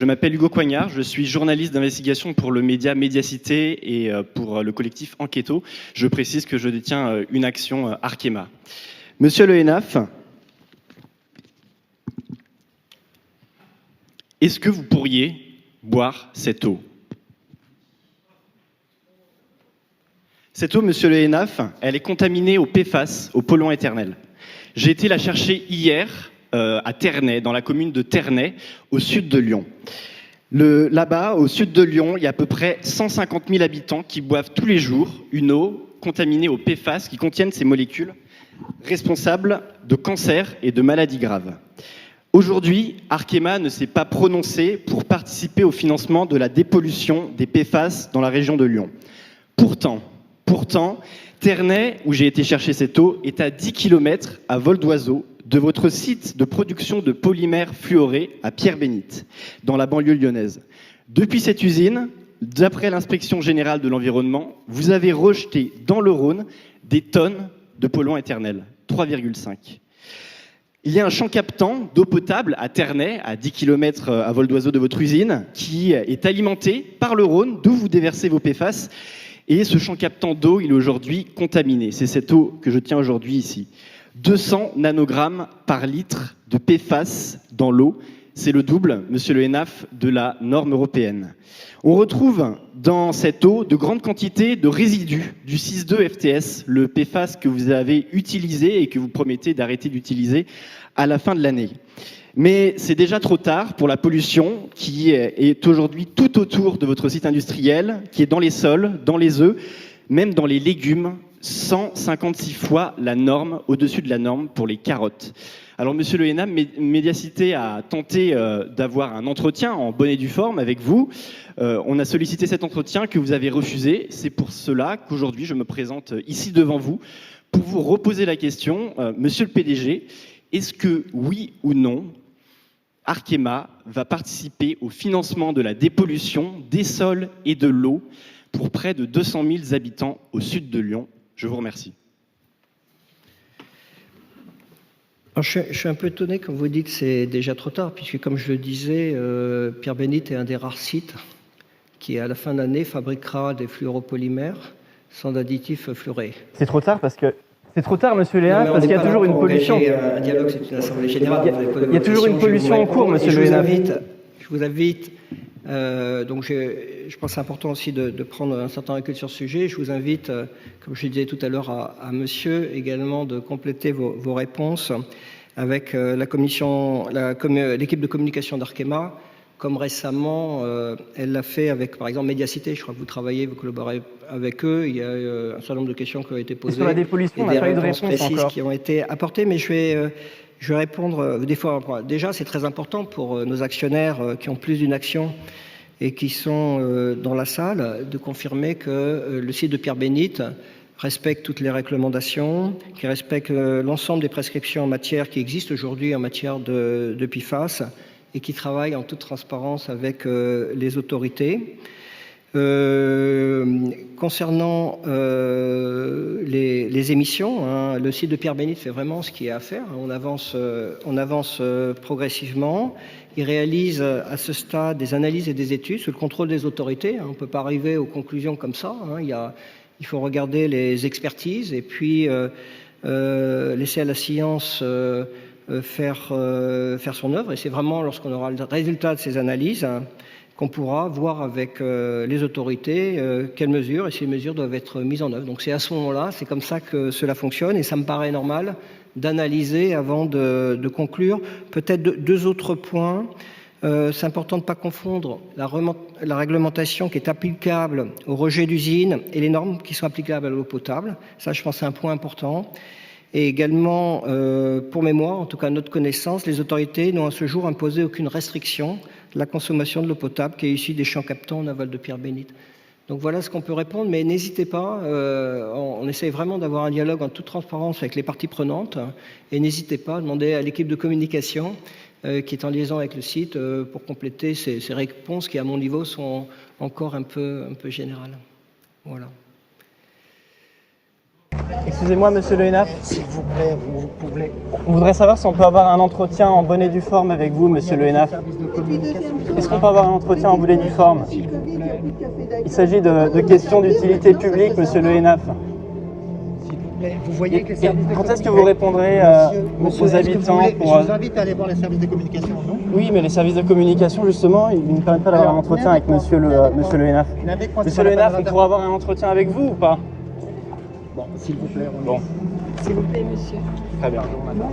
Je m'appelle Hugo Coignard, je suis journaliste d'investigation pour le média Médiacité et pour le collectif Enquêto. Je précise que je détiens une action Arkema. Monsieur le Hénaf, est-ce que vous pourriez boire cette eau? Cette eau, monsieur le Hénaf, elle est contaminée au PFAS, au polluant éternel. J'ai été la chercher hier à Ternay, dans la commune de Ternay, au sud de Lyon. Là-bas, au sud de Lyon, il y a à peu près 150 000 habitants qui boivent tous les jours une eau contaminée au PFAS qui contiennent ces molécules responsables de cancers et de maladies graves. Aujourd'hui, Arkema ne s'est pas prononcé pour participer au financement de la dépollution des PFAS dans la région de Lyon. Pourtant, Ternay, où j'ai été chercher cette eau, est à 10 km à vol d'oiseau de votre site de production de polymères fluorés à Pierre-Bénite, dans la banlieue lyonnaise. Depuis cette usine, d'après l'inspection générale de l'environnement, vous avez rejeté dans le Rhône des tonnes de polluants éternels, 3,5. Il y a un champ captant d'eau potable à Ternay, à 10 km à vol d'oiseau de votre usine, qui est alimenté par le Rhône, d'où vous déversez vos PFAS. Et ce champ captant d'eau, il est aujourd'hui contaminé. C'est cette eau que je tiens aujourd'hui ici. 200 nanogrammes par litre de PFAS dans l'eau. C'est le double, monsieur le Hénaf, de la norme européenne. On retrouve dans cette eau de grandes quantités de résidus du 6,2 FTS, le PFAS que vous avez utilisé et que vous promettez d'arrêter d'utiliser à la fin de l'année. Mais c'est déjà trop tard pour la pollution qui est aujourd'hui tout autour de votre site industriel, qui est dans les sols, dans les œufs, même dans les légumes, 156 fois la norme, au-dessus de la norme pour les carottes. Alors, monsieur le Hénaf, Médiacité a tenté d'avoir un entretien en bonne et due forme avec vous. On a sollicité cet entretien que vous avez refusé. C'est pour cela qu'aujourd'hui, je me présente ici devant vous pour vous reposer la question. Monsieur le PDG, est-ce que, oui ou non, Arkema va participer au financement de la dépollution des sols et de l'eau pour près de 200 000 habitants au sud de Lyon? Je vous remercie. Alors, je suis un peu étonné quand vous dites que c'est déjà trop tard, puisque comme je le disais, Pierre-Bénite est un des rares sites qui, à la fin de l'année, fabriquera des fluoropolymères sans additifs fluorés. C'est trop tard parce que... C'est trop tard, monsieur Léa, parce qu'il y a toujours une pollution. Un dialogue, c'est une assemblée générale. Il y a toujours une pollution en cours, monsieur Léa. Je vous invite, donc je pense que c'est important aussi de prendre un certain recul sur ce sujet. Je vous invite, comme je le disais tout à l'heure à monsieur, également de compléter vos réponses avec l'équipe de communication d'Arkema, comme récemment, elle l'a fait avec, par exemple, Médiacité. Je crois que vous travaillez, vous collaborez avec eux. Il y a un certain nombre de questions qui ont été posées. Sur la dépollution, on n'a pas eu de réponse précises encore. Qui ont été apportées, mais je vais répondre des fois. Déjà, c'est très important pour nos actionnaires qui ont plus d'une action et qui sont dans la salle de confirmer que le site de Pierre-Bénite respecte toutes les recommandations, qui respecte l'ensemble des prescriptions en matière qui existent aujourd'hui en matière de PFAS et qui travaille en toute transparence avec les autorités. Concernant les émissions, le site de Pierre-Bénite fait vraiment ce qu'il y a à faire. On avance progressivement. Il réalise à ce stade des analyses et des études sous le contrôle des autorités. On ne peut pas arriver aux conclusions comme ça. Il faut regarder les expertises et puis laisser à la science faire son œuvre. Et c'est vraiment lorsqu'on aura le résultat de ces analyses qu'on pourra voir avec les autorités quelles mesures et ces mesures doivent être mises en œuvre. Donc c'est à ce moment-là, c'est comme ça que cela fonctionne et ça me paraît normal d'analyser avant de conclure. Peut-être deux autres points. C'est important de ne pas confondre la réglementation qui est applicable au rejet d'usine et les normes qui sont applicables à l'eau potable. Ça, je pense, c'est un point important. Et également, pour mémoire, en tout cas à notre connaissance, les autorités n'ont à ce jour imposé aucune restriction de la consommation de l'eau potable qui est issue des champs captants en aval de Pierre-Bénite. Donc voilà ce qu'on peut répondre, mais n'hésitez pas, on essaye vraiment d'avoir un dialogue en toute transparence avec les parties prenantes, et n'hésitez pas à demander à l'équipe de communication qui est en liaison avec le site pour compléter ces réponses qui, à mon niveau, sont encore un peu générales. Voilà. Excusez-moi, monsieur le Hénaf. S'il vous plaît, vous pouvez. On voudrait savoir si on peut avoir un entretien en bonne et due forme avec vous, monsieur le Hénaf. Est-ce qu'on peut avoir un entretien en bonne et due forme? Il s'agit de questions d'utilité publique, monsieur le Hénaf. S'il vous plaît, vous voyez que les Et services de quand est-ce que communication- vous répondrez Monsieur, aux est-ce que vous habitants voulez- pour... Je vous invite à aller voir les services de communication, non? Oui, mais les services de communication, justement, ils ne permettent pas d'avoir un entretien avec monsieur le Hénaf. Monsieur le Hénaf, on pourra avoir un entretien avec vous ou pas? Bon, s'il vous plaît, on Bon, S'il vous plaît, monsieur. très bien. Pardon, madame.